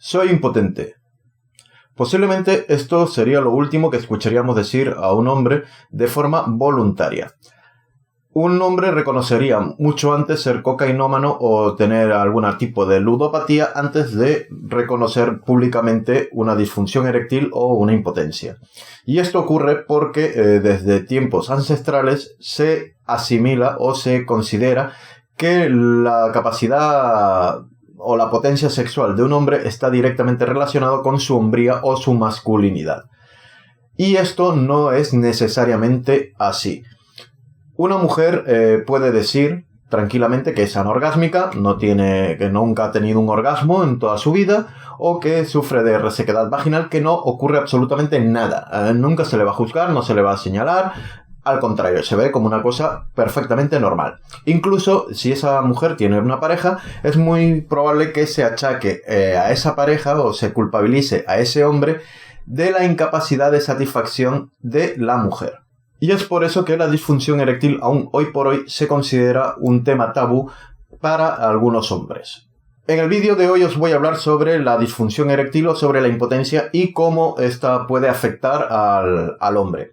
Soy impotente. Posiblemente esto sería lo último que escucharíamos decir a un hombre de forma voluntaria. Un hombre reconocería mucho antes ser cocainómano o tener algún tipo de ludopatía antes de reconocer públicamente una disfunción eréctil o una impotencia. Y esto ocurre porque desde tiempos ancestrales se asimila o se considera que la capacidad o la potencia sexual de un hombre está directamente relacionado con su hombría o su masculinidad. Y esto no es necesariamente así. Una mujer puede decir tranquilamente que es anorgásmica, que nunca ha tenido un orgasmo en toda su vida, o que sufre de resequedad vaginal, que no ocurre absolutamente nada. Nunca se le va a juzgar, no se le va a señalar. Al contrario, se ve como una cosa perfectamente normal. Incluso si esa mujer tiene una pareja, es muy probable que se achaque a esa pareja o se culpabilice a ese hombre de la incapacidad de satisfacción de la mujer. Y es por eso que la disfunción eréctil aún hoy por hoy se considera un tema tabú para algunos hombres. En el vídeo de hoy os voy a hablar sobre la disfunción eréctil o sobre la impotencia y cómo esta puede afectar al hombre.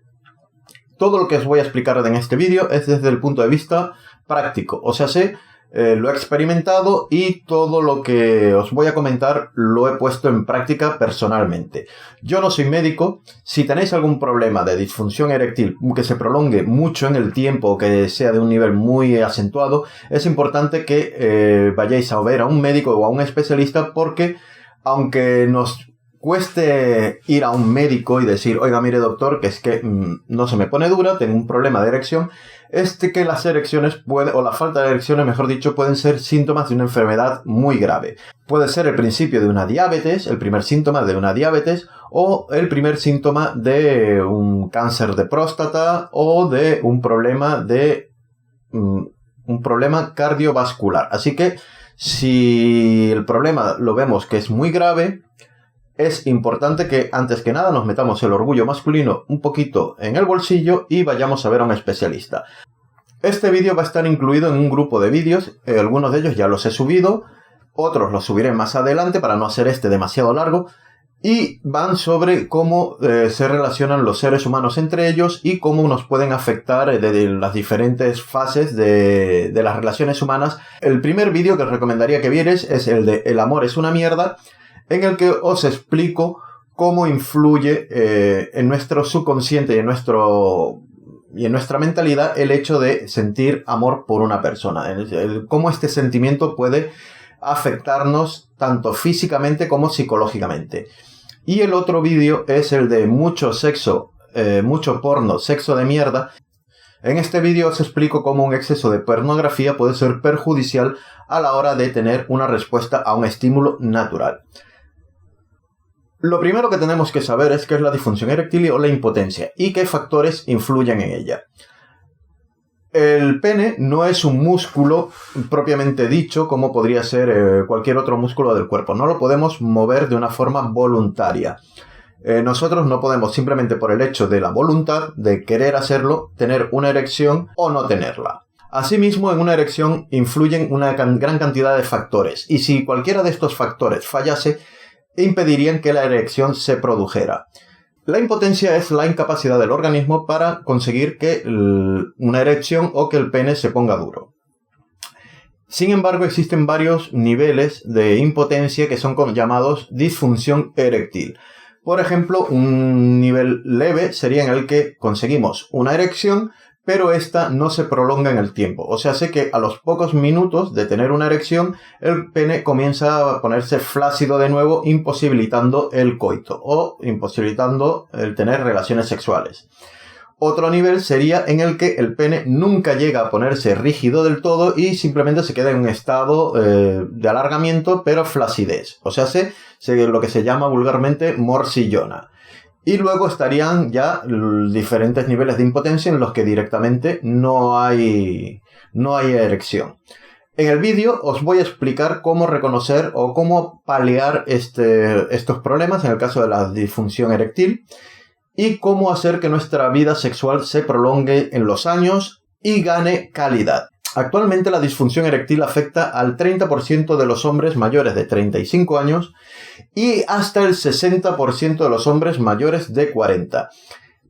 Todo lo que os voy a explicar en este vídeo es desde el punto de vista práctico, o sea, lo he experimentado y todo lo que os voy a comentar lo he puesto en práctica personalmente. Yo no soy médico. Si tenéis algún problema de disfunción eréctil que se prolongue mucho en el tiempo o que sea de un nivel muy acentuado, es importante que vayáis a ver a un médico o a un especialista, porque aunque nos cueste ir a un médico y decir, oiga, mire doctor, que es que no se me pone dura, tengo un problema de erección, que las erecciones o la falta de erecciones, mejor dicho, pueden ser síntomas de una enfermedad muy grave. Puede ser el principio de una diabetes, el primer síntoma de una diabetes, o el primer síntoma de un cáncer de próstata o de un problema cardiovascular. Así que si el problema lo vemos que es muy grave, es importante que antes que nada nos metamos el orgullo masculino un poquito en el bolsillo y vayamos a ver a un especialista. Este vídeo va a estar incluido en un grupo de vídeos, algunos de ellos ya los he subido, otros los subiré más adelante para no hacer demasiado largo, y van sobre cómo se relacionan los seres humanos entre ellos y cómo nos pueden afectar de las diferentes fases de las relaciones humanas. El primer vídeo que os recomendaría que vierais es el de El amor es una mierda, en el que os explico cómo influye en nuestro subconsciente y en nuestra mentalidad el hecho de sentir amor por una persona. Cómo este sentimiento puede afectarnos tanto físicamente como psicológicamente. Y el otro vídeo es el de mucho sexo, mucho porno, sexo de mierda. En este vídeo os explico cómo un exceso de pornografía puede ser perjudicial a la hora de tener una respuesta a un estímulo natural. Lo primero que tenemos que saber es qué es la disfunción eréctil o la impotencia y qué factores influyen en ella. El pene no es un músculo propiamente dicho, como podría ser cualquier otro músculo del cuerpo. No lo podemos mover de una forma voluntaria. Nosotros no podemos, simplemente por el hecho de la voluntad de querer hacerlo, tener una erección o no tenerla. Asimismo, en una erección influyen una gran cantidad de factores, y si cualquiera de estos factores fallase, impedirían que la erección se produjera. La impotencia es la incapacidad del organismo para conseguir que una erección o que el pene se ponga duro. Sin embargo, existen varios niveles de impotencia que son llamados disfunción eréctil. Por ejemplo, un nivel leve sería en el que conseguimos una erección, pero esta no se prolonga en el tiempo. O sea, sé que a los pocos minutos de tener una erección, el pene comienza a ponerse flácido de nuevo, imposibilitando el coito o imposibilitando el tener relaciones sexuales. Otro nivel sería en el que el pene nunca llega a ponerse rígido del todo y simplemente se queda en un estado de alargamiento, pero flacidez. O sea, lo que se llama vulgarmente morcillona. Y luego estarían ya diferentes niveles de impotencia en los que directamente no hay erección. En el vídeo os voy a explicar cómo reconocer o cómo paliar estos problemas en el caso de la disfunción eréctil y cómo hacer que nuestra vida sexual se prolongue en los años y gane calidad. Actualmente la disfunción eréctil afecta al 30% de los hombres mayores de 35 años y hasta el 60% de los hombres mayores de 40.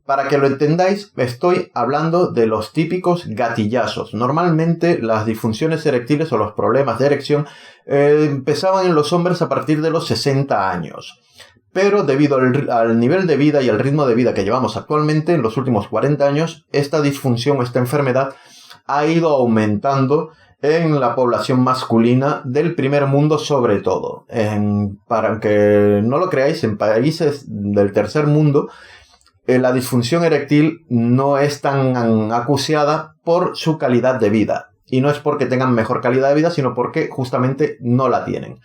Para que lo entendáis, estoy hablando de los típicos gatillazos. Normalmente las disfunciones eréctiles o los problemas de erección empezaban en los hombres a partir de los 60 años. Pero debido al nivel de vida y al ritmo de vida que llevamos actualmente, en los últimos 40 años, esta disfunción o esta enfermedad ha ido aumentando en la población masculina del primer mundo sobre todo. Para que no lo creáis, en países del tercer mundo, la disfunción eréctil no es tan acuciada por su calidad de vida. Y no es porque tengan mejor calidad de vida, sino porque justamente no la tienen.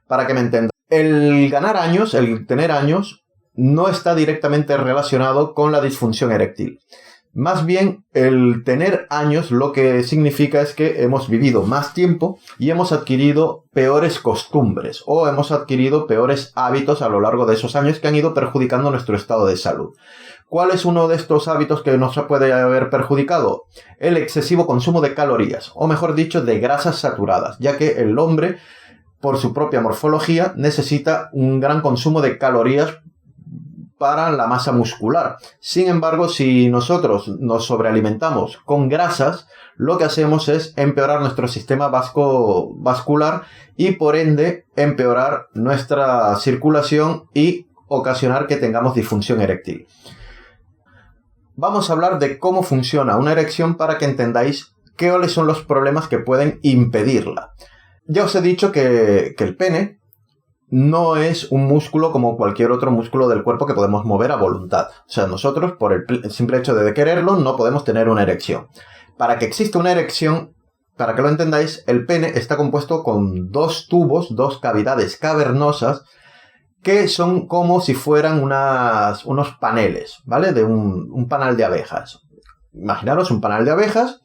Para que me entendan. El ganar años, el tener años, no está directamente relacionado con la disfunción eréctil. Más bien, el tener años lo que significa es que hemos vivido más tiempo y hemos adquirido peores costumbres o hemos adquirido peores hábitos a lo largo de esos años que han ido perjudicando nuestro estado de salud. ¿Cuál es uno de estos hábitos que nos puede haber perjudicado? El excesivo consumo de calorías, o mejor dicho, de grasas saturadas, ya que el hombre, por su propia morfología, necesita un gran consumo de calorías para la masa muscular. Sin embargo, si nosotros nos sobrealimentamos con grasas, lo que hacemos es empeorar nuestro sistema vascular y por ende empeorar nuestra circulación y ocasionar que tengamos disfunción eréctil. Vamos a hablar de cómo funciona una erección para que entendáis cuáles son los problemas que pueden impedirla. Ya os he dicho que el pene no es un músculo como cualquier otro músculo del cuerpo que podemos mover a voluntad. O sea, nosotros, por el simple hecho de quererlo, no podemos tener una erección. Para que exista una erección, para que lo entendáis, el pene está compuesto con dos tubos, dos cavidades cavernosas, que son como si fueran unos paneles, ¿vale? De un panal de abejas. Imaginaros un panal de abejas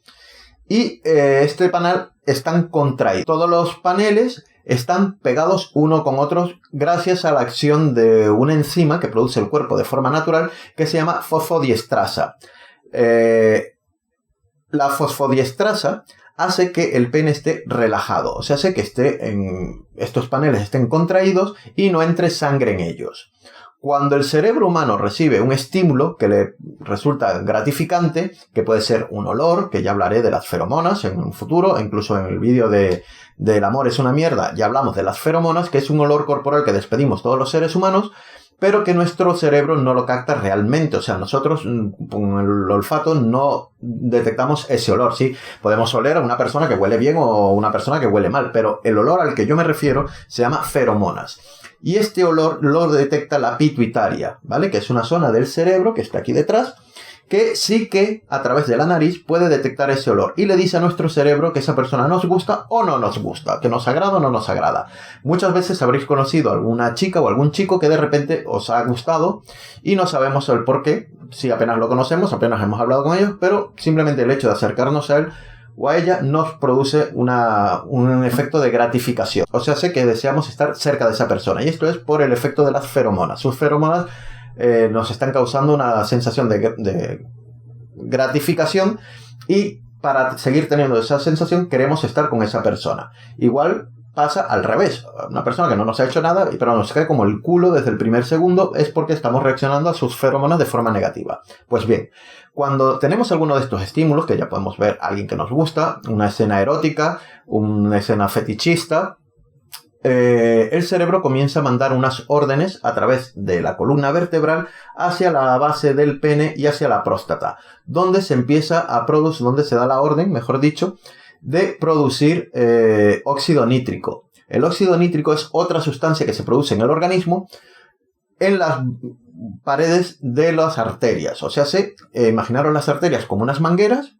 y este panal están contraídos. Todos los paneles están pegados uno con otros gracias a la acción de una enzima que produce el cuerpo de forma natural que se llama fosfodiestrasa. La fosfodiestrasa hace que el pene esté relajado, o sea, hace que estos paneles estén contraídos y no entre sangre en ellos. Cuando el cerebro humano recibe un estímulo que le resulta gratificante, que puede ser un olor, que ya hablaré de las feromonas en un futuro, incluso en el vídeo del amor es una mierda, ya hablamos de las feromonas, que es un olor corporal que despedimos todos los seres humanos, pero que nuestro cerebro no lo capta realmente. O sea, nosotros con el olfato no detectamos ese olor, ¿sí? Podemos oler a una persona que huele bien o una persona que huele mal, pero el olor al que yo me refiero se llama feromonas. Y este olor lo detecta la pituitaria, ¿vale? Que es una zona del cerebro que está aquí detrás, que sí que a través de la nariz puede detectar ese olor y le dice a nuestro cerebro que esa persona nos gusta o no nos gusta, que nos agrada o no nos agrada. Muchas veces habréis conocido a alguna chica o algún chico que de repente os ha gustado y no sabemos el por qué, si apenas lo conocemos, apenas hemos hablado con ellos, pero simplemente el hecho de acercarnos a él o a ella nos produce un efecto de gratificación. O sea, sé que deseamos estar cerca de esa persona y esto es por el efecto de las feromonas. Sus feromonas nos están causando una sensación de gratificación y para seguir teniendo esa sensación queremos estar con esa persona. Igual pasa al revés. Una persona que no nos ha hecho nada pero nos cae como el culo desde el primer segundo es porque estamos reaccionando a sus feromonas de forma negativa. Pues bien, cuando tenemos alguno de estos estímulos, que ya podemos ver a alguien que nos gusta, una escena erótica, una escena fetichista, el cerebro comienza a mandar unas órdenes a través de la columna vertebral hacia la base del pene y hacia la próstata, donde se empieza a producir, donde se da la orden, mejor dicho, de producir óxido nítrico. El óxido nítrico es otra sustancia que se produce en el organismo en las paredes de las arterias. O sea, imaginaros las arterias como unas mangueras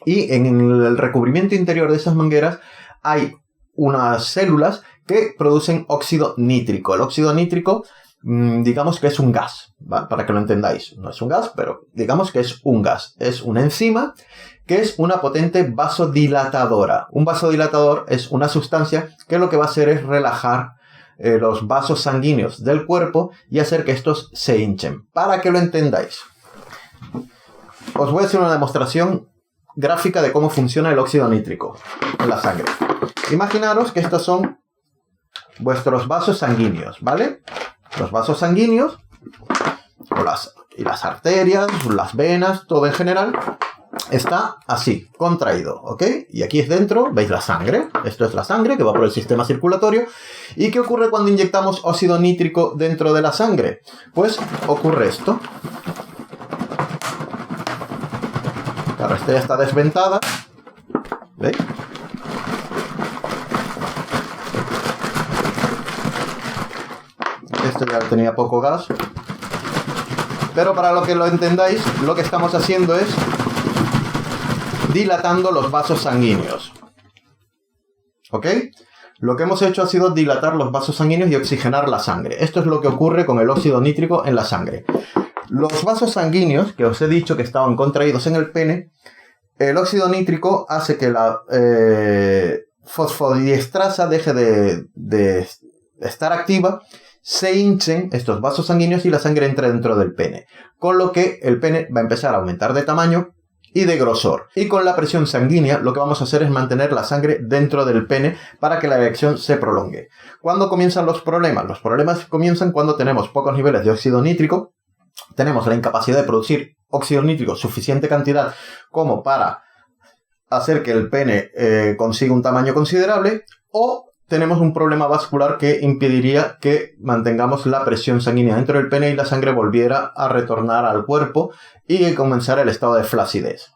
y en el recubrimiento interior de esas mangueras hay unas células que producen óxido nítrico. El óxido nítrico, digamos que es un gas, ¿va? Para que lo entendáis. No es un gas, pero digamos que es un gas. Es una enzima que es una potente vasodilatadora. Un vasodilatador es una sustancia que lo que va a hacer es relajar los vasos sanguíneos del cuerpo y hacer que estos se hinchen. Para que lo entendáis, os voy a hacer una demostración gráfica de cómo funciona el óxido nítrico en la sangre. Imaginaros que estos son vuestros vasos sanguíneos, ¿vale? Los vasos sanguíneos y las arterias, las venas, todo en general está así, contraído, ¿ok? Y aquí es dentro, veis la sangre. Esto es la sangre que va por el sistema circulatorio. ¿Y qué ocurre cuando inyectamos óxido nítrico dentro de la sangre? Pues ocurre esto. Claro, esta ya está desventada. ¿Veis? Este ya tenía poco gas. Pero para lo que lo entendáis, lo que estamos haciendo es dilatando los vasos sanguíneos. ¿Ok? Lo que hemos hecho ha sido dilatar los vasos sanguíneos y oxigenar la sangre. Esto es lo que ocurre con el óxido nítrico en la sangre. Los vasos sanguíneos, que os he dicho que estaban contraídos en el pene, el óxido nítrico hace que la fosfodiestrasa deje de estar activa, se hinchen estos vasos sanguíneos y la sangre entra dentro del pene. Con lo que el pene va a empezar a aumentar de tamaño y de grosor. Y con la presión sanguínea lo que vamos a hacer es mantener la sangre dentro del pene para que la erección se prolongue. ¿Cuándo comienzan los problemas? Los problemas comienzan cuando tenemos pocos niveles de óxido nítrico, tenemos la incapacidad de producir óxido nítrico suficiente cantidad como para hacer que el pene consiga un tamaño considerable, o tenemos un problema vascular que impediría que mantengamos la presión sanguínea dentro del pene y la sangre volviera a retornar al cuerpo y comenzar el estado de flacidez.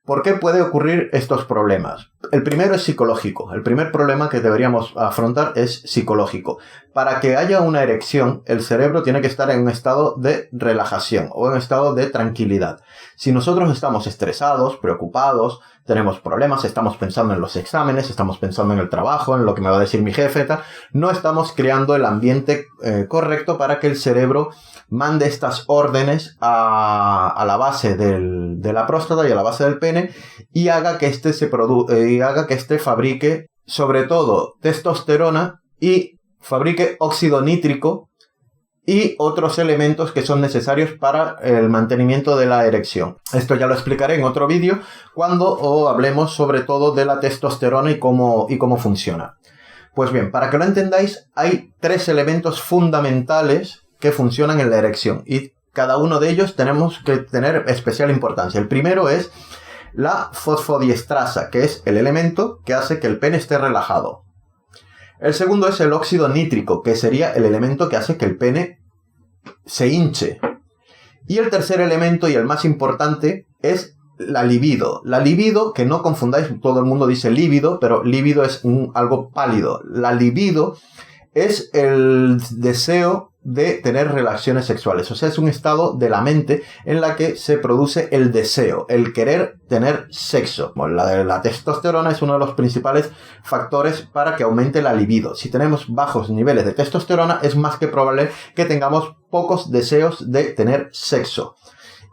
¿Por qué puede ocurrir estos problemas? El primero es psicológico. El primer problema que deberíamos afrontar es psicológico. Para que haya una erección, el cerebro tiene que estar en un estado de relajación o en un estado de tranquilidad. Si nosotros estamos estresados, preocupados, tenemos problemas, estamos pensando en los exámenes, estamos pensando en el trabajo, en lo que me va a decir mi jefe, tal, no estamos creando el ambiente correcto para que el cerebro mande estas órdenes a la base de la próstata y a la base del pene y haga que este fabrique sobre todo testosterona y fabrique óxido nítrico y otros elementos que son necesarios para el mantenimiento de la erección. Esto ya lo explicaré en otro vídeo cuando hablemos sobre todo de la testosterona y cómo funciona. Pues bien, para que lo entendáis, hay 3 elementos fundamentales que funcionan en la erección y cada uno de ellos tenemos que tener especial importancia. El primero es la fosfodiestrasa, que es el elemento que hace que el pene esté relajado. El segundo es el óxido nítrico, que sería el elemento que hace que el pene se hinche. Y el tercer elemento y el más importante es la libido. La libido, que no confundáis, todo el mundo dice líbido, pero líbido es algo pálido. La libido es el deseo de tener relaciones sexuales. O sea, es un estado de la mente en la que se produce el deseo, el querer tener sexo. Bueno, la testosterona es uno de los principales factores para que aumente la libido. Si tenemos bajos niveles de testosterona, es más que probable que tengamos pocos deseos de tener sexo.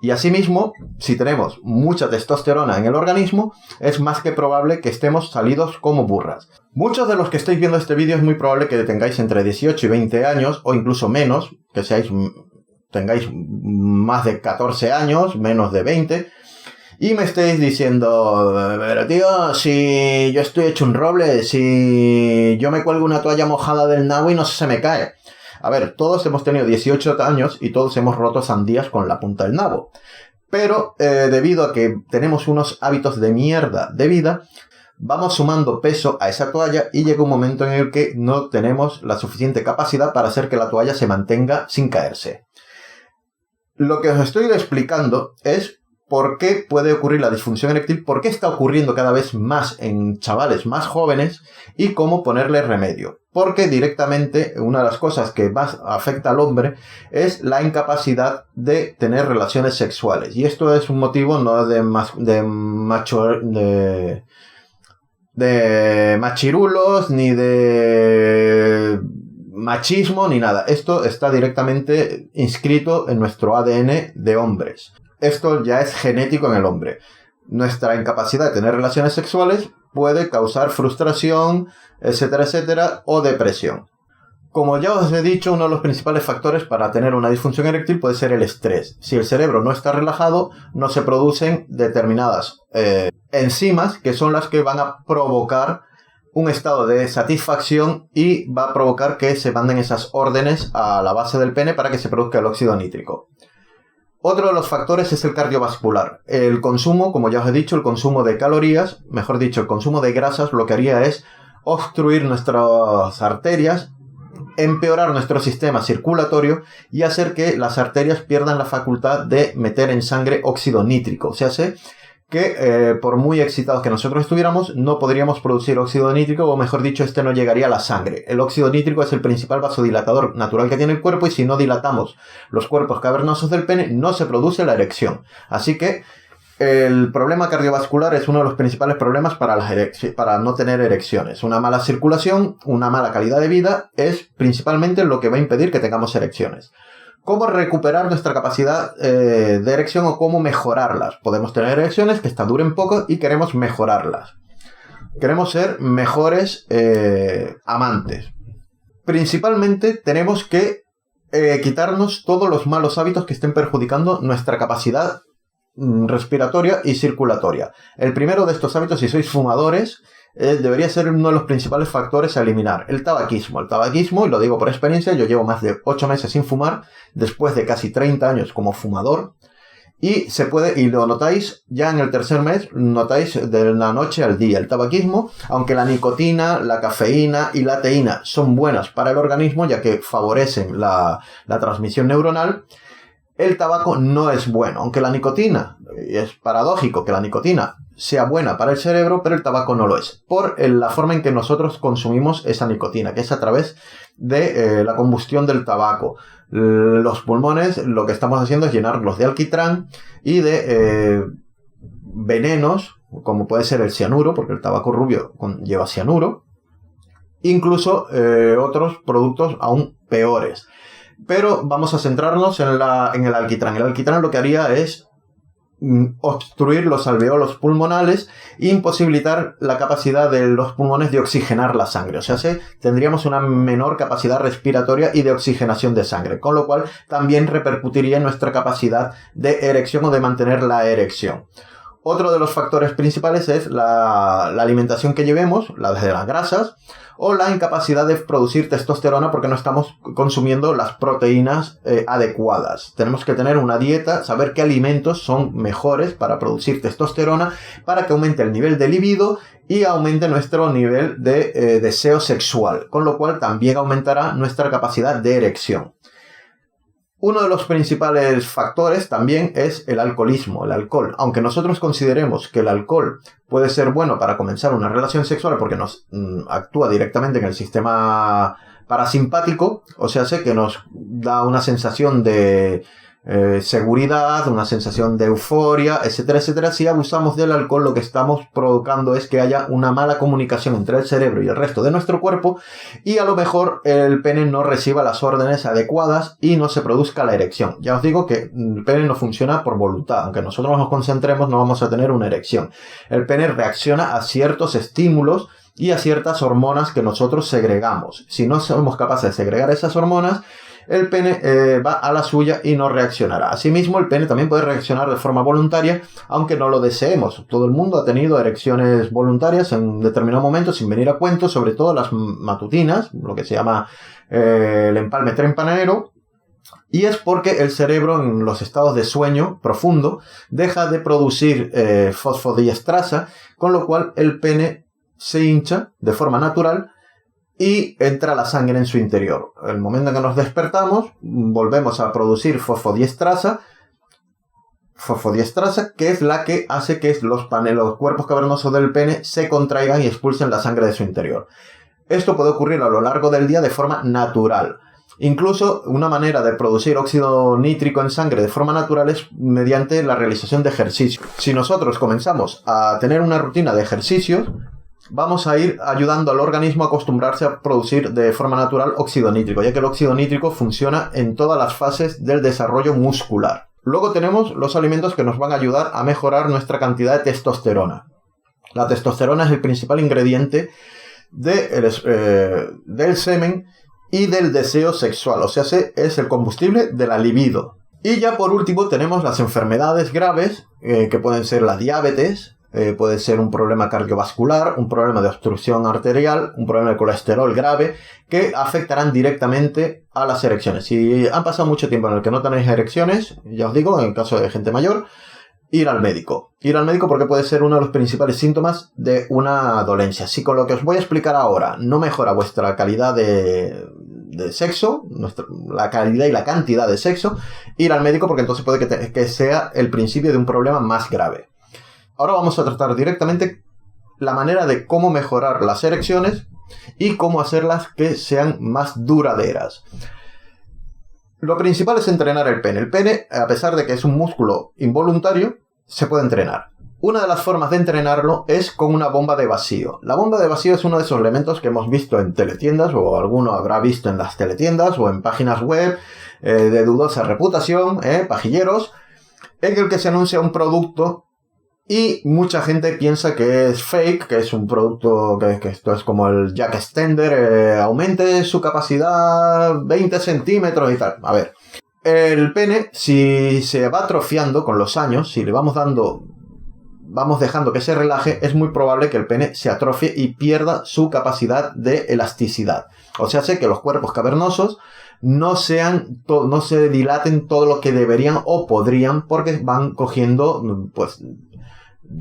Y asimismo, si tenemos mucha testosterona en el organismo, es más que probable que estemos salidos como burras. Muchos de los que estáis viendo este vídeo es muy probable que tengáis entre 18 y 20 años, o incluso menos, que tengáis más de 14 años, menos de 20, y me estéis diciendo, pero tío, si yo estoy hecho un roble, si yo me cuelgo una toalla mojada del nabo y no se me cae. A ver, todos hemos tenido 18 años y todos hemos roto sandías con la punta del nabo. Pero debido a que tenemos unos hábitos de mierda de vida, vamos sumando peso a esa toalla y llega un momento en el que no tenemos la suficiente capacidad para hacer que la toalla se mantenga sin caerse. Lo que os estoy explicando es por qué puede ocurrir la disfunción eréctil, por qué está ocurriendo cada vez más en chavales más jóvenes y cómo ponerle remedio. Porque directamente una de las cosas que más afecta al hombre es la incapacidad de tener relaciones sexuales. Y esto es un motivo no de machirulos, ni de machismo, ni nada. Esto está directamente inscrito en nuestro ADN de hombres. Esto ya es genético en el hombre. Nuestra incapacidad de tener relaciones sexuales puede causar frustración, etcétera, etcétera, o depresión. Como ya os he dicho, uno de los principales factores para tener una disfunción eréctil puede ser el estrés. Si el cerebro no está relajado, no se producen determinadas enzimas que son las que van a provocar un estado de satisfacción y va a provocar que se manden esas órdenes a la base del pene para que se produzca el óxido nítrico. Otro de los factores es el cardiovascular. El consumo, como ya os he dicho, el consumo de calorías, mejor dicho, el consumo de grasas, lo que haría es obstruir nuestras arterias, empeorar nuestro sistema circulatorio y hacer que las arterias pierdan la facultad de meter en sangre óxido nítrico. O sea, que por muy excitados que nosotros estuviéramos, no podríamos producir óxido nítrico, o mejor dicho, este no llegaría a la sangre. El óxido nítrico es el principal vasodilatador natural que tiene el cuerpo, y si no dilatamos los cuerpos cavernosos del pene, no se produce la erección. Así que el problema cardiovascular es uno de los principales problemas para no tener erecciones. Una mala circulación, una mala calidad de vida es principalmente lo que va a impedir que tengamos erecciones. ¿Cómo recuperar nuestra capacidad de erección o cómo mejorarlas? Podemos tener erecciones que duren poco y queremos mejorarlas. Queremos ser mejores amantes. Principalmente tenemos que quitarnos todos los malos hábitos que estén perjudicando nuestra capacidad respiratoria y circulatoria. El primero de estos hábitos, si sois fumadores, debería ser uno de los principales factores a eliminar: el tabaquismo. El tabaquismo, y lo digo por experiencia, yo llevo más de 8 meses sin fumar, después de casi 30 años como fumador, y lo notáis ya en el tercer mes, notáis de la noche al día. El tabaquismo, aunque la nicotina, la cafeína y la teína son buenas para el organismo, ya que favorecen la transmisión neuronal, el tabaco no es bueno. Aunque la nicotina, es paradójico que la nicotina sea buena para el cerebro, pero el tabaco no lo es, por la forma en que nosotros consumimos esa nicotina, que es a través de la combustión del tabaco. Los pulmones, lo que estamos haciendo es llenarlos de alquitrán y de venenos, como puede ser el cianuro, porque el tabaco rubio lleva cianuro, incluso otros productos aún peores. Pero vamos a centrarnos en el alquitrán. El alquitrán lo que haría es obstruir los alveolos pulmonales e imposibilitar la capacidad de los pulmones de oxigenar la sangre. O sea, tendríamos una menor capacidad respiratoria y de oxigenación de sangre, con lo cual también repercutiría en nuestra capacidad de erección o de mantener la erección. Otro de los factores principales es la alimentación que llevemos, la de las grasas, o la incapacidad de producir testosterona porque no estamos consumiendo las proteínas adecuadas. Tenemos que tener una dieta, saber qué alimentos son mejores para producir testosterona, para que aumente el nivel de libido y aumente nuestro nivel de deseo sexual, con lo cual también aumentará nuestra capacidad de erección. Uno de los principales factores también es el alcoholismo, el alcohol. Aunque nosotros consideremos que el alcohol puede ser bueno para comenzar una relación sexual porque nos actúa directamente en el sistema parasimpático, o sea, que nos da una sensación de seguridad, una sensación de euforia, etcétera, etcétera. Si abusamos del alcohol, lo que estamos provocando es que haya una mala comunicación entre el cerebro y el resto de nuestro cuerpo, y a lo mejor el pene no reciba las órdenes adecuadas y no se produzca la erección. Ya os digo que el pene no funciona por voluntad. Aunque nosotros nos concentremos, no vamos a tener una erección. El pene reacciona a ciertos estímulos y a ciertas hormonas que nosotros segregamos. Si no somos capaces de segregar esas hormonas, el pene va a la suya y no reaccionará. Asimismo, el pene también puede reaccionar de forma voluntaria, aunque no lo deseemos. Todo el mundo ha tenido erecciones voluntarias en determinado momento, sin venir a cuento, sobre todo las matutinas, lo que se llama el empalme tempranero. Y es porque el cerebro, en los estados de sueño profundo, deja de producir fosfodiestrasa, con lo cual el pene se hincha de forma natural y entra la sangre en su interior. El momento en que nos despertamos, volvemos a producir fosfodiestrasa, que es la que hace que los cuerpos cavernosos del pene se contraigan y expulsen la sangre de su interior. Esto puede ocurrir a lo largo del día de forma natural. Incluso una manera de producir óxido nítrico en sangre de forma natural es mediante la realización de ejercicio. Si nosotros comenzamos a tener una rutina de ejercicios, vamos a ir ayudando al organismo a acostumbrarse a producir de forma natural óxido nítrico, ya que el óxido nítrico funciona en todas las fases del desarrollo muscular. Luego tenemos los alimentos que nos van a ayudar a mejorar nuestra cantidad de testosterona. La testosterona es el principal ingrediente del semen y del deseo sexual, o sea, es el combustible de la libido. Y ya por último tenemos las enfermedades graves, que pueden ser la diabetes, puede ser un problema cardiovascular, un problema de obstrucción arterial, un problema de colesterol grave, que afectarán directamente a las erecciones. Si han pasado mucho tiempo en el que no tenéis erecciones, ya os digo, en el caso de gente mayor, ir al médico. Ir al médico porque puede ser uno de los principales síntomas de una dolencia. Si con lo que os voy a explicar ahora no mejora vuestra calidad de sexo, la calidad y la cantidad de sexo, ir al médico porque entonces puede que sea el principio de un problema más grave. Ahora vamos a tratar directamente la manera de cómo mejorar las erecciones y cómo hacerlas que sean más duraderas. Lo principal es entrenar el pene. El pene, a pesar de que es un músculo involuntario, se puede entrenar. Una de las formas de entrenarlo es con una bomba de vacío. La bomba de vacío es uno de esos elementos que hemos visto en teletiendas, o alguno habrá visto en las teletiendas, o en páginas web de dudosa reputación, pajilleros, en el que se anuncia un producto y mucha gente piensa que es fake, que es un producto que esto es como el Jack Extender, aumente su capacidad 20 centímetros y tal. A ver, el pene, si se va atrofiando con los años, si le vamos dejando que se relaje, es muy probable que el pene se atrofie y pierda su capacidad de elasticidad. O sea, que los cuerpos cavernosos no se dilaten todo lo que deberían o podrían, porque van cogiendo, pues,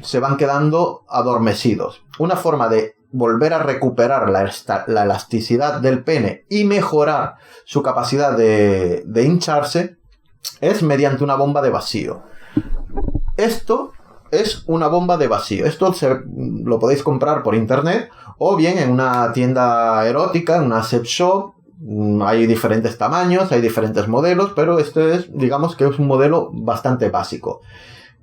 se van quedando adormecidos. Una forma de volver a recuperar la elasticidad del pene y mejorar su capacidad de hincharse es mediante una bomba de vacío. Esto es una bomba de vacío. Esto lo podéis comprar por internet o bien en una tienda erótica, en una sex shop. Hay diferentes tamaños, hay diferentes modelos, pero este es, digamos que es un modelo bastante básico.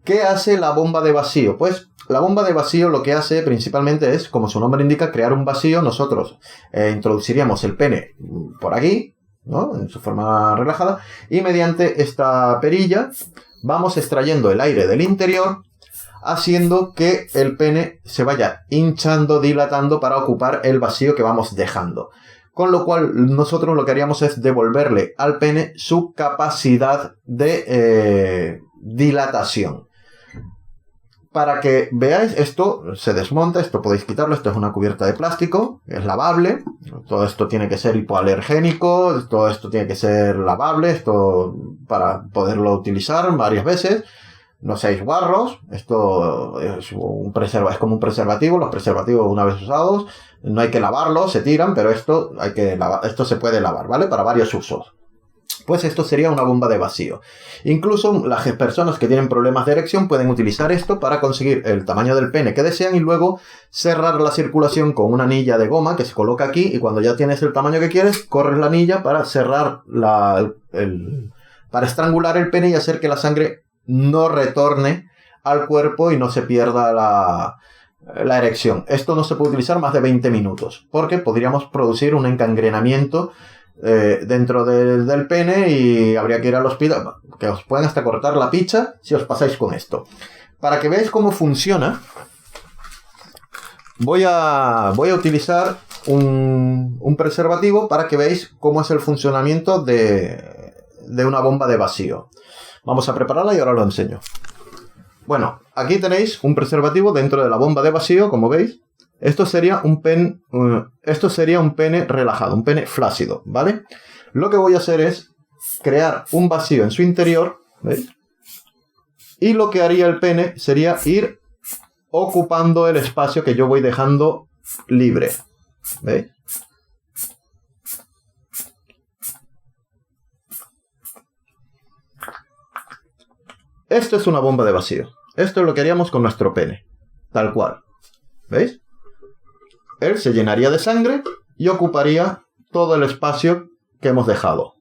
¿Qué hace la bomba de vacío? Pues la bomba de vacío lo que hace principalmente es, como su nombre indica, crear un vacío. Nosotros introduciríamos el pene por aquí, ¿no?, en su forma relajada, y mediante esta perilla vamos extrayendo el aire del interior, haciendo que el pene se vaya hinchando, dilatando para ocupar el vacío que vamos dejando. Con lo cual nosotros lo que haríamos es devolverle al pene su capacidad de dilatación. Para que veáis, esto se desmonta, esto podéis quitarlo, esto es una cubierta de plástico, es lavable, todo esto tiene que ser hipoalergénico, todo esto tiene que ser lavable, esto para poderlo utilizar varias veces. No seáis guarros, esto es como un preservativo, los preservativos una vez usados, no hay que lavarlos, se tiran, pero esto se puede lavar, ¿vale? Para varios usos. Pues esto sería una bomba de vacío. Incluso las personas que tienen problemas de erección pueden utilizar esto para conseguir el tamaño del pene que desean y luego cerrar la circulación con una anilla de goma que se coloca aquí, y cuando ya tienes el tamaño que quieres, corres la anilla para cerrar para estrangular el pene y hacer que la sangre no retorne al cuerpo y no se pierda la erección. Esto no se puede utilizar más de 20 minutos porque podríamos producir un encangrenamiento dentro del pene y habría que ir al hospital, que os pueden hasta cortar la picha si os pasáis con esto. Para que veáis cómo funciona, voy a utilizar un preservativo para que veáis cómo es el funcionamiento de una bomba de vacío. Vamos a prepararla y ahora lo enseño. Bueno, aquí tenéis un preservativo dentro de la bomba de vacío, como veis. Esto sería un pene relajado, un pene flácido, ¿vale? Lo que voy a hacer es crear un vacío en su interior, ¿veis? Y lo que haría el pene sería ir ocupando el espacio que yo voy dejando libre, ¿veis? Esto es una bomba de vacío. Esto es lo que haríamos con nuestro pene, tal cual, ¿veis? Él se llenaría de sangre y ocuparía todo el espacio que hemos dejado.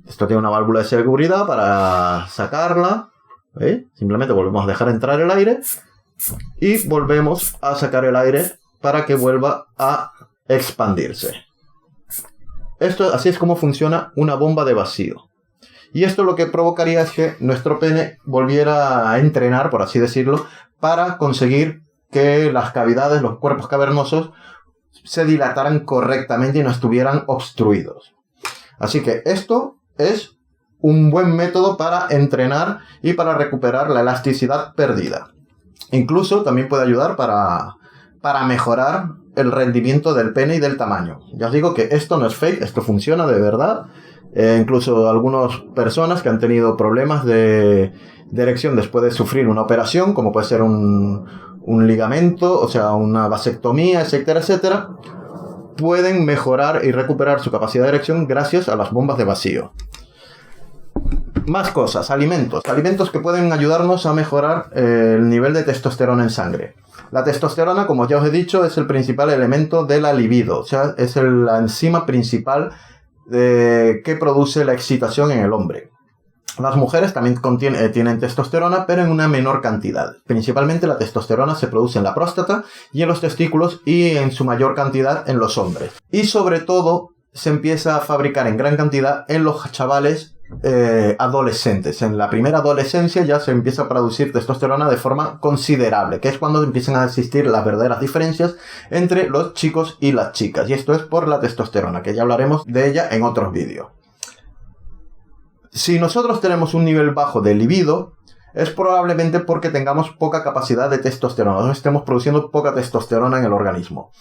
Esto tiene una válvula de seguridad para sacarla, ¿veis? Simplemente volvemos a dejar entrar el aire y volvemos a sacar el aire para que vuelva a expandirse. Así es como funciona una bomba de vacío. Y esto lo que provocaría es que nuestro pene volviera a entrenar, por así decirlo, para conseguir que las cavidades, los cuerpos cavernosos, se dilataran correctamente y no estuvieran obstruidos. Así que esto es un buen método para entrenar y para recuperar la elasticidad perdida. Incluso también puede ayudar para mejorar el rendimiento del pene y del tamaño. Ya os digo que esto no es fake, esto funciona de verdad. Incluso algunas personas que han tenido problemas de erección después de sufrir una operación, como puede ser un ligamento, o sea, una vasectomía, etcétera, etcétera, pueden mejorar y recuperar su capacidad de erección gracias a las bombas de vacío. Más cosas, alimentos que pueden ayudarnos a mejorar el nivel de testosterona en sangre. La testosterona, como ya os he dicho, es el principal elemento de la libido, o sea, es la enzima principal que produce la excitación en el hombre. Las mujeres también tienen testosterona, pero en una menor cantidad. Principalmente la testosterona se produce en la próstata y en los testículos, y en su mayor cantidad en los hombres. Y sobre todo se empieza a fabricar en gran cantidad en los chavales adolescentes. En la primera adolescencia ya se empieza a producir testosterona de forma considerable, que es cuando empiezan a existir las verdaderas diferencias entre los chicos y las chicas. Y esto es por la testosterona, que ya hablaremos de ella en otros vídeos. Si nosotros tenemos un nivel bajo de libido, es probablemente porque tengamos poca capacidad de testosterona, no estemos produciendo poca testosterona en el organismo.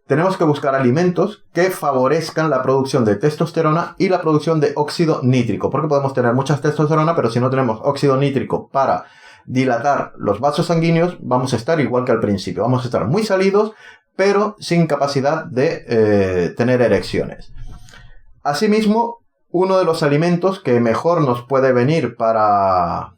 Tenemos que buscar alimentos que favorezcan la producción de testosterona y la producción de óxido nítrico, porque podemos tener mucha testosterona, pero si no tenemos óxido nítrico para dilatar los vasos sanguíneos, vamos a estar igual que al principio. Vamos a estar muy salidos, pero sin capacidad de tener erecciones. Asimismo, uno de los alimentos que mejor nos puede venir para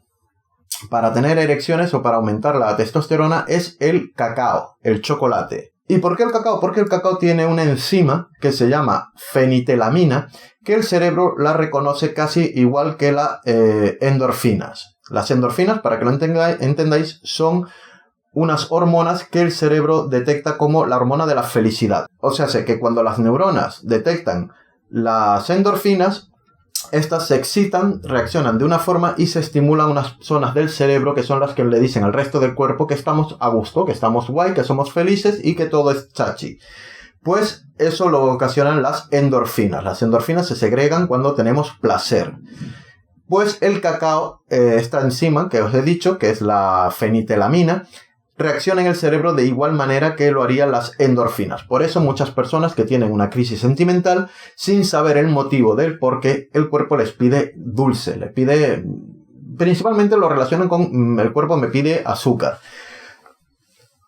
tener erecciones o para aumentar la testosterona es el cacao, el chocolate. ¿Y por qué el cacao? Porque el cacao tiene una enzima que se llama fenitilamina, que el cerebro la reconoce casi igual que las endorfinas. Las endorfinas, para que lo entendáis, son unas hormonas que el cerebro detecta como la hormona de la felicidad. O sea, sé que cuando las neuronas detectan las endorfinas, estas se excitan, reaccionan de una forma y se estimulan unas zonas del cerebro que son las que le dicen al resto del cuerpo que estamos a gusto, que estamos guay, que somos felices y que todo es chachi. Pues eso lo ocasionan las endorfinas. Las endorfinas se segregan cuando tenemos placer. Pues el cacao, esta enzima que os he dicho, que es la fenitilamina, reacciona en el cerebro de igual manera que lo harían las endorfinas. Por eso muchas personas que tienen una crisis sentimental, sin saber el motivo del por qué, el cuerpo les pide dulce, le pide, principalmente lo relacionan con el cuerpo me pide azúcar.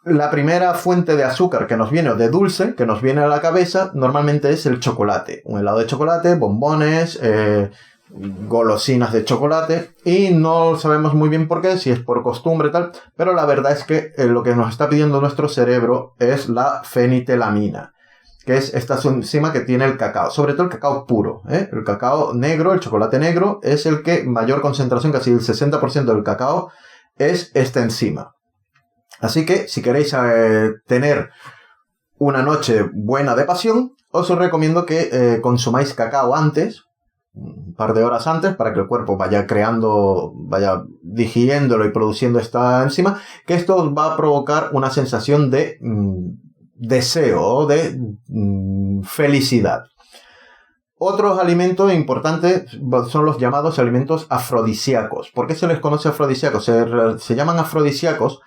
La primera fuente de azúcar que nos viene, o de dulce, que nos viene a la cabeza, normalmente es el chocolate. Un helado de chocolate, bombones, golosinas de chocolate, y no sabemos muy bien por qué, si es por costumbre tal, pero la verdad es que lo que nos está pidiendo nuestro cerebro es la fenitilamina, que es esta enzima que tiene el cacao, sobre todo el cacao puro, el cacao negro, el chocolate negro, es el que mayor concentración, casi el 60% del cacao es esta enzima. Así que si queréis tener una noche buena de pasión, os recomiendo que consumáis cacao antes, un par de horas antes, para que el cuerpo vaya digiriéndolo y produciendo esta enzima, que esto os va a provocar una sensación de deseo, de felicidad. Otros alimentos importantes son los llamados alimentos afrodisíacos. ¿Por qué se les conoce afrodisíacos? Se llaman afrodisíacos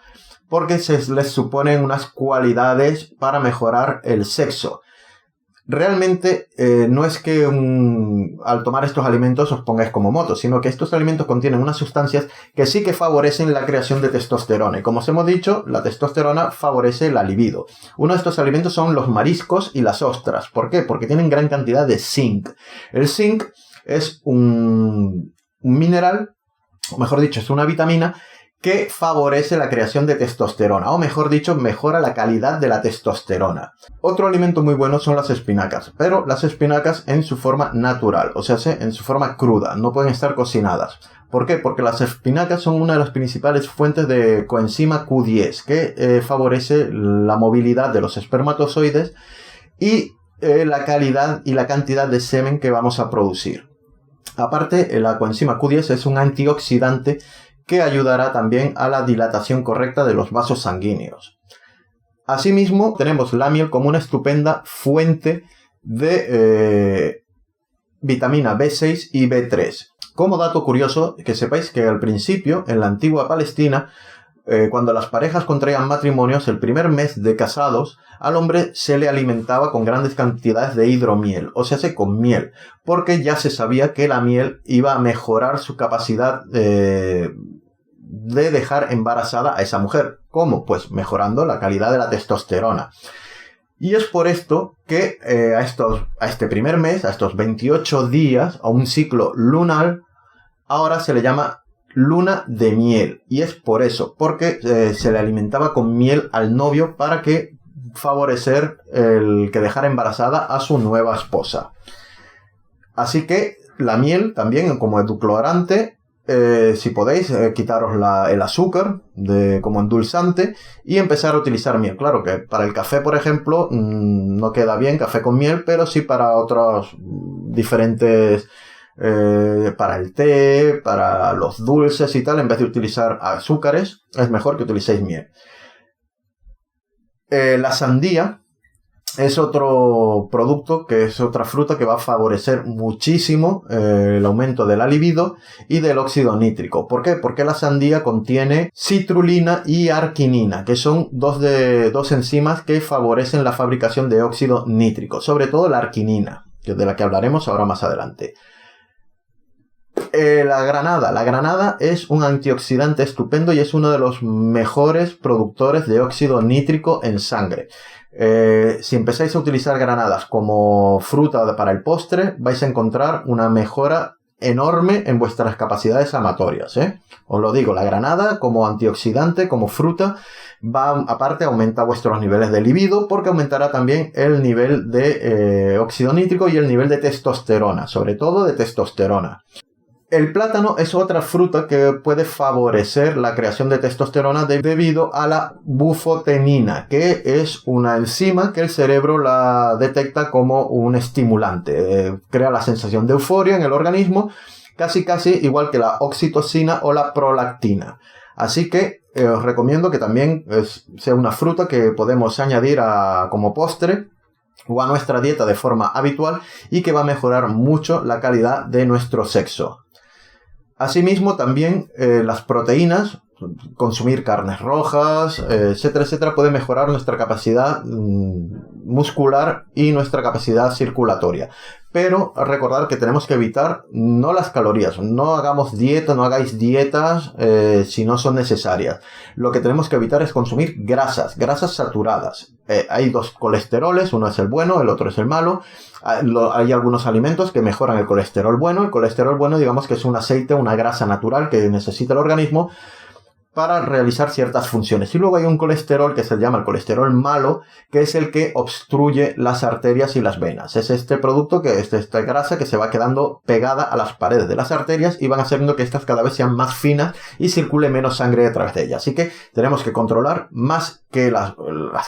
porque se les suponen unas cualidades para mejorar el sexo. Realmente no es que al tomar estos alimentos os pongáis como motos, sino que estos alimentos contienen unas sustancias que sí que favorecen la creación de testosterona. Y como os hemos dicho, la testosterona favorece la libido. Uno de estos alimentos son los mariscos y las ostras. ¿Por qué? Porque tienen gran cantidad de zinc. El zinc es un mineral, o mejor dicho, es una vitamina que favorece la creación de testosterona, o mejor dicho, mejora la calidad de la testosterona. Otro alimento muy bueno son las espinacas, pero las espinacas en su forma natural, o sea, en su forma cruda, no pueden estar cocinadas. ¿Por qué? Porque las espinacas son una de las principales fuentes de coenzima Q10, que favorece la movilidad de los espermatozoides y la calidad y la cantidad de semen que vamos a producir. Aparte, la coenzima Q10 es un antioxidante que ayudará también a la dilatación correcta de los vasos sanguíneos. Asimismo, tenemos la miel como una estupenda fuente de vitamina B6 y B3. Como dato curioso, que sepáis que al principio, en la antigua Palestina, cuando las parejas contraían matrimonios, el primer mes de casados, al hombre se le alimentaba con grandes cantidades de hidromiel, o sea, con miel, porque ya se sabía que la miel iba a mejorar su capacidad de dejar embarazada a esa mujer. ¿Cómo? Pues mejorando la calidad de la testosterona. Y es por esto que a este primer mes, a estos 28 días, a un ciclo lunar, ahora se le llama luna de miel. Y es por eso, porque se le alimentaba con miel al novio para que favorecer el que dejara embarazada a su nueva esposa. Así que la miel también como edulcorante, si podéis, quitaros el azúcar como endulzante y empezar a utilizar miel. Claro que para el café, por ejemplo, no queda bien café con miel, pero sí para otros diferentes, para el té, para los dulces y tal, en vez de utilizar azúcares, es mejor que utilicéis miel. La sandía es otro producto, que es otra fruta que va a favorecer muchísimo el aumento de la libido y del óxido nítrico. ¿Por qué? Porque la sandía contiene citrulina y arginina, que son dos enzimas que favorecen la fabricación de óxido nítrico, sobre todo la arginina, que es de la que hablaremos ahora más adelante. La granada es un antioxidante estupendo y es uno de los mejores productores de óxido nítrico en sangre. Si empezáis a utilizar granadas como fruta para el postre, vais a encontrar una mejora enorme en vuestras capacidades amatorias, Os lo digo, la granada como antioxidante, como fruta, aparte aumenta vuestros niveles de libido, porque aumentará también el nivel de óxido nítrico y el nivel de testosterona, sobre todo de testosterona. El plátano es otra fruta que puede favorecer la creación de testosterona debido a la bufotenina, que es una enzima que el cerebro la detecta como un estimulante. Crea la sensación de euforia en el organismo, casi igual que la oxitocina o la prolactina. Así que os recomiendo que también sea una fruta que podemos añadir como postre o a nuestra dieta de forma habitual y que va a mejorar mucho la calidad de nuestro sexo. Asimismo, también las proteínas, consumir carnes rojas, etcétera, puede mejorar nuestra capacidad muscular y nuestra capacidad circulatoria. Pero recordar que tenemos que evitar no las calorías, no hagamos dieta, no hagáis dietas si no son necesarias. Lo que tenemos que evitar es consumir grasas saturadas. Hay dos colesteroles, uno es el bueno, el otro es el malo. Hay algunos alimentos que mejoran el colesterol bueno. El colesterol bueno, digamos que es un aceite, una grasa natural que necesita el organismo para realizar ciertas funciones. Y luego hay un colesterol que se llama el colesterol malo, que es el que obstruye las arterias y las venas. Es este producto, esta grasa que se va quedando pegada a las paredes de las arterias y van haciendo que estas cada vez sean más finas y circule menos sangre a través de ellas. Así que tenemos que controlar más que las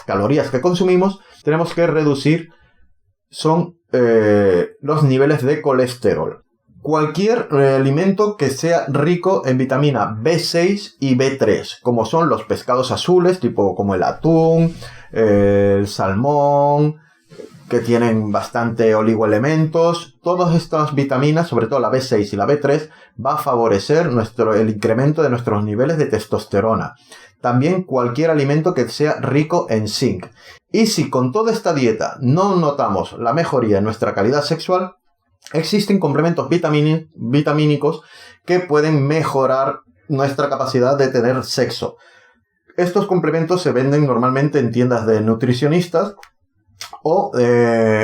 calorías que consumimos, tenemos que reducir los niveles de colesterol. Cualquier alimento que sea rico en vitamina B6 y B3, como son los pescados azules, tipo como el atún, el salmón, que tienen bastante oligoelementos. Todas estas vitaminas, sobre todo la B6 y la B3, va a favorecer el incremento de nuestros niveles de testosterona. También cualquier alimento que sea rico en zinc. Y si con toda esta dieta no notamos la mejoría en nuestra calidad sexual, existen complementos vitamínicos que pueden mejorar nuestra capacidad de tener sexo. Estos complementos se venden normalmente en tiendas de nutricionistas o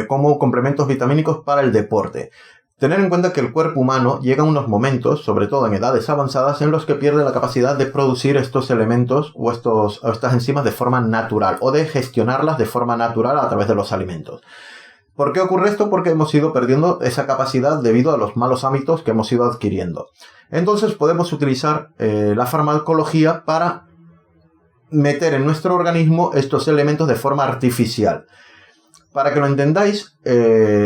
como complementos vitamínicos para el deporte. Tener en cuenta que el cuerpo humano llega a unos momentos, sobre todo en edades avanzadas, en los que pierde la capacidad de producir estos elementos o estas enzimas de forma natural o de gestionarlas de forma natural a través de los alimentos. ¿Por qué ocurre esto? Porque hemos ido perdiendo esa capacidad debido a los malos hábitos que hemos ido adquiriendo. Entonces podemos utilizar la farmacología para meter en nuestro organismo estos elementos de forma artificial. Para que lo entendáis,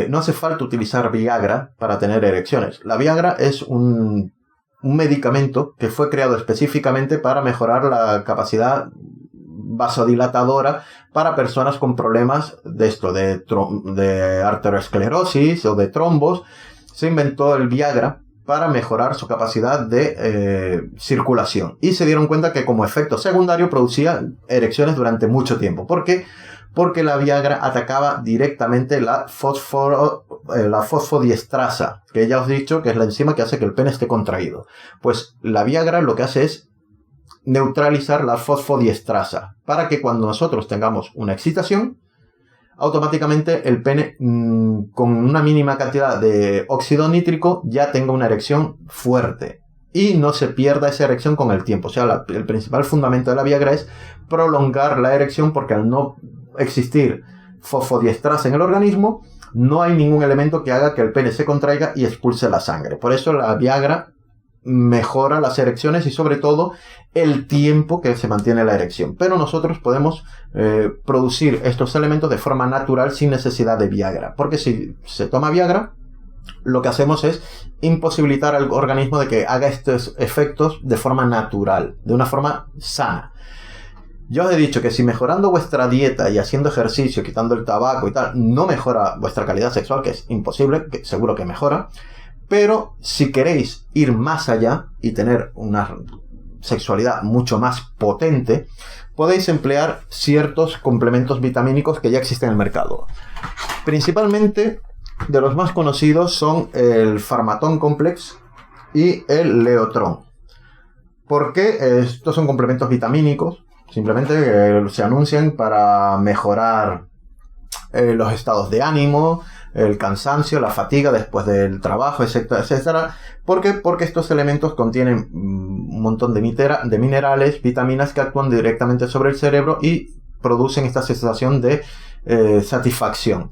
no hace falta utilizar Viagra para tener erecciones. La Viagra es un medicamento que fue creado específicamente para mejorar la capacidad vasodilatadora para personas con problemas de esto, de arteriosclerosis o de trombos. Se inventó el Viagra para mejorar su capacidad de circulación. Y se dieron cuenta que como efecto secundario producía erecciones durante mucho tiempo. ¿Por qué? Porque la Viagra atacaba directamente la fosfodiestrasa, que ya os he dicho que es la enzima que hace que el pene esté contraído. Pues la Viagra lo que hace es neutralizar la fosfodiestrasa para que cuando nosotros tengamos una excitación, automáticamente el pene con una mínima cantidad de óxido nítrico ya tenga una erección fuerte y no se pierda esa erección con el tiempo. O sea, el principal fundamento de la Viagra es prolongar la erección, porque al no existir fosfodiestrasa en el organismo, no hay ningún elemento que haga que el pene se contraiga y expulse la sangre. Por eso la Viagra mejora las erecciones y sobre todo el tiempo que se mantiene la erección. Pero nosotros podemos producir estos elementos de forma natural sin necesidad de Viagra. Porque si se toma Viagra, lo que hacemos es imposibilitar al organismo de que haga estos efectos de forma natural, de una forma sana. Yo os he dicho que si mejorando vuestra dieta y haciendo ejercicio, quitando el tabaco y tal, no mejora vuestra calidad sexual, que es imposible, que seguro que mejora. Pero si queréis ir más allá y tener una sexualidad mucho más potente, podéis emplear ciertos complementos vitamínicos que ya existen en el mercado. Principalmente, de los más conocidos son el Pharmaton Complex y el Leotron. ¿Por qué? Estos son complementos vitamínicos. Simplemente se anuncian para mejorar los estados de ánimo, el cansancio, la fatiga después del trabajo, etcétera, etcétera. ¿Por qué? Porque estos elementos contienen un montón de minerales, vitaminas que actúan directamente sobre el cerebro y producen esta sensación de satisfacción.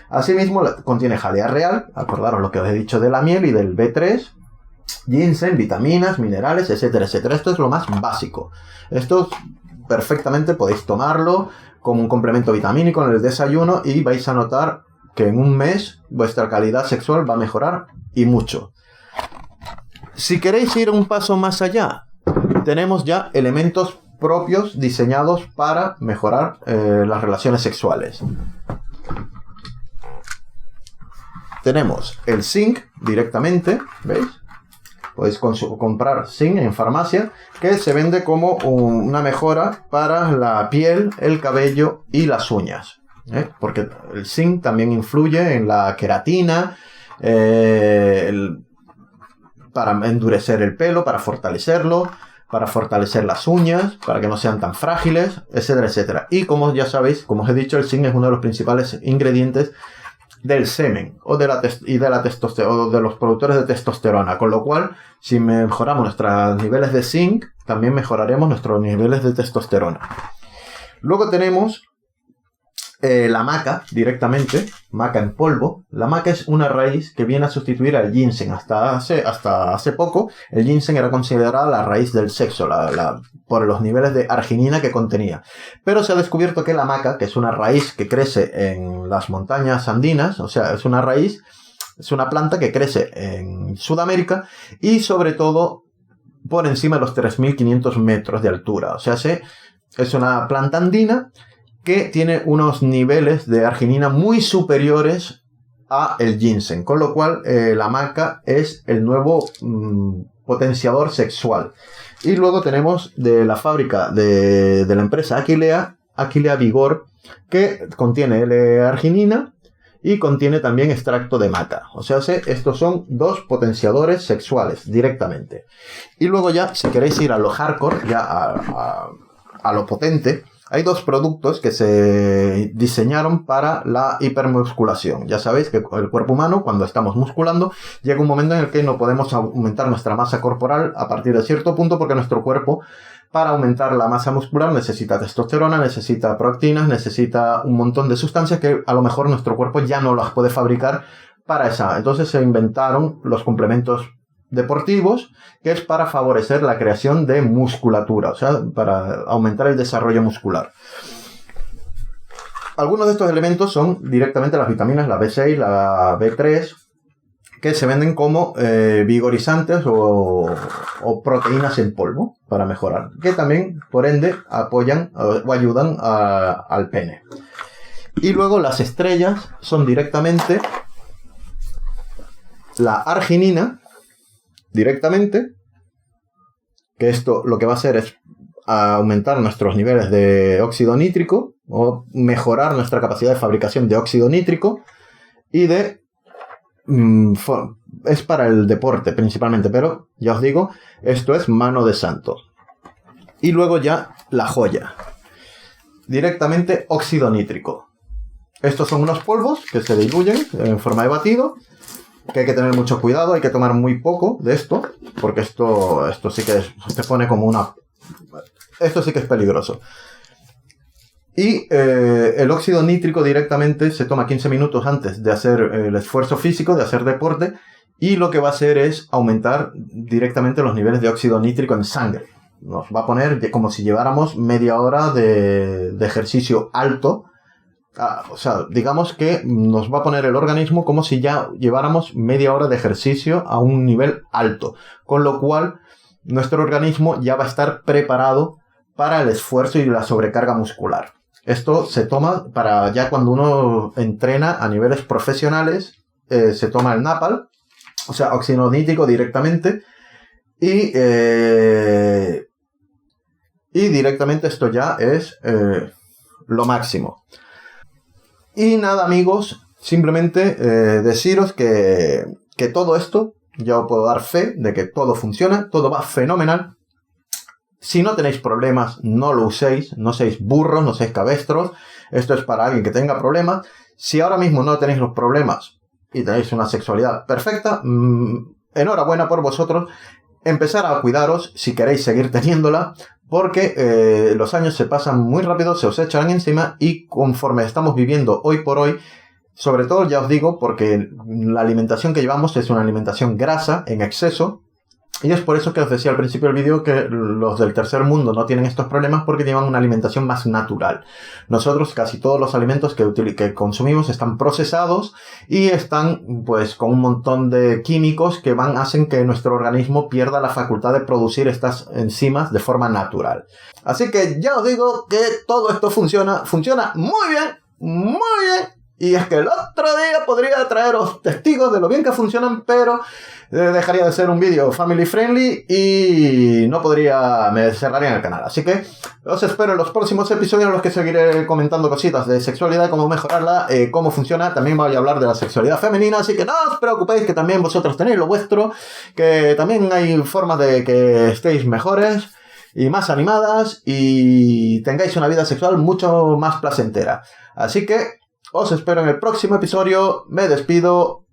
Asimismo, contiene jalea real, acordaros lo que os he dicho de la miel y del B3, ginseng, vitaminas, minerales, etcétera, etcétera. Esto es lo más básico. Esto perfectamente podéis tomarlo como un complemento vitamínico en el desayuno y vais a notar que en un mes vuestra calidad sexual va a mejorar y mucho. Si queréis ir un paso más allá, tenemos ya elementos propios diseñados para mejorar las relaciones sexuales. Tenemos el zinc directamente, ¿veis? Podéis comprar zinc en farmacia, que se vende como una mejora para la piel, el cabello y las uñas. Porque el zinc también influye en la queratina, para endurecer el pelo, para fortalecerlo, para fortalecer las uñas, para que no sean tan frágiles, etcétera, etcétera. Y como ya sabéis, como os he dicho, el zinc es uno de los principales ingredientes del semen o de los productores de testosterona, con lo cual si mejoramos nuestros niveles de zinc, también mejoraremos nuestros niveles de testosterona. Luego tenemos la maca directamente, maca en polvo. La maca es una raíz que viene a sustituir al ginseng. Hasta hace poco el ginseng era considerada la raíz del sexo por los niveles de arginina que contenía. Pero se ha descubierto que la maca, que es una raíz que crece en las montañas andinas, o sea, es una raíz, es una planta que crece en Sudamérica y sobre todo por encima de los 3.500 metros de altura. O sea, es una planta andina que tiene unos niveles de arginina muy superiores a el ginseng, con lo cual la maca es el nuevo potenciador sexual. Y luego tenemos de la fábrica de la empresa Aquilea Vigor, que contiene L-arginina y contiene también extracto de maca. O sea, estos son dos potenciadores sexuales directamente. Y luego ya, si queréis ir a lo hardcore, ya a lo potente, hay dos productos que se diseñaron para la hipermusculación. Ya sabéis que el cuerpo humano, cuando estamos musculando, llega un momento en el que no podemos aumentar nuestra masa corporal a partir de cierto punto, porque nuestro cuerpo, para aumentar la masa muscular, necesita testosterona, necesita proactinas, necesita un montón de sustancias que a lo mejor nuestro cuerpo ya no las puede fabricar para esa. Entonces se inventaron los complementos deportivos, que es para favorecer la creación de musculatura, o sea, para aumentar el desarrollo muscular. Algunos de estos elementos son directamente las vitaminas, la B6, la B3, que se venden como vigorizantes o proteínas en polvo para mejorar, que también, por ende, apoyan o ayudan al pene. Y luego las estrellas son directamente la arginina, directamente, que esto lo que va a hacer es aumentar nuestros niveles de óxido nítrico o mejorar nuestra capacidad de fabricación de óxido nítrico y es para el deporte principalmente, pero ya os digo, esto es mano de santo. Y luego ya la joya, directamente óxido nítrico. Estos son unos polvos que se diluyen en forma de batido, que hay que tener mucho cuidado, hay que tomar muy poco de esto, porque esto sí que se pone como una... Esto sí que es peligroso. Y el óxido nítrico directamente se toma 15 minutos antes de hacer el esfuerzo físico, de hacer deporte, y lo que va a hacer es aumentar directamente los niveles de óxido nítrico en sangre. Nos va a poner como si lleváramos media hora de ejercicio alto. O sea, digamos que nos va a poner el organismo como si ya lleváramos media hora de ejercicio a un nivel alto, con lo cual nuestro organismo ya va a estar preparado para el esfuerzo y la sobrecarga muscular. Esto se toma para ya cuando uno entrena a niveles profesionales, se toma el Napal, o sea, óxido nítrico directamente, y directamente esto ya es lo máximo. Y nada, amigos, simplemente deciros que todo esto, ya os puedo dar fe de que todo funciona, todo va fenomenal. Si no tenéis problemas, no lo uséis, no seáis burros, no seáis cabestros. Esto es para alguien que tenga problemas. Si ahora mismo no tenéis los problemas y tenéis una sexualidad perfecta, enhorabuena por vosotros. Empezar a cuidaros si queréis seguir teniéndola, porque los años se pasan muy rápido, se os echan encima, y conforme estamos viviendo hoy por hoy, sobre todo ya os digo, porque la alimentación que llevamos es una alimentación grasa en exceso, y es por eso que os decía al principio del vídeo que los del tercer mundo no tienen estos problemas, porque llevan una alimentación más natural. Nosotros casi todos los alimentos que consumimos están procesados y están pues con un montón de químicos que hacen que nuestro organismo pierda la facultad de producir estas enzimas de forma natural. Así que ya os digo que todo esto funciona muy bien, muy bien. Y es que el otro día podría traeros testigos de lo bien que funcionan, pero dejaría de ser un vídeo family friendly y me cerraría en el canal. Así que os espero en los próximos episodios en los que seguiré comentando cositas de sexualidad, cómo mejorarla, cómo funciona. También voy a hablar de la sexualidad femenina, así que no os preocupéis, que también vosotros tenéis lo vuestro, que también hay formas de que estéis mejores y más animadas y tengáis una vida sexual mucho más placentera. Así que os espero en el próximo episodio. Me despido.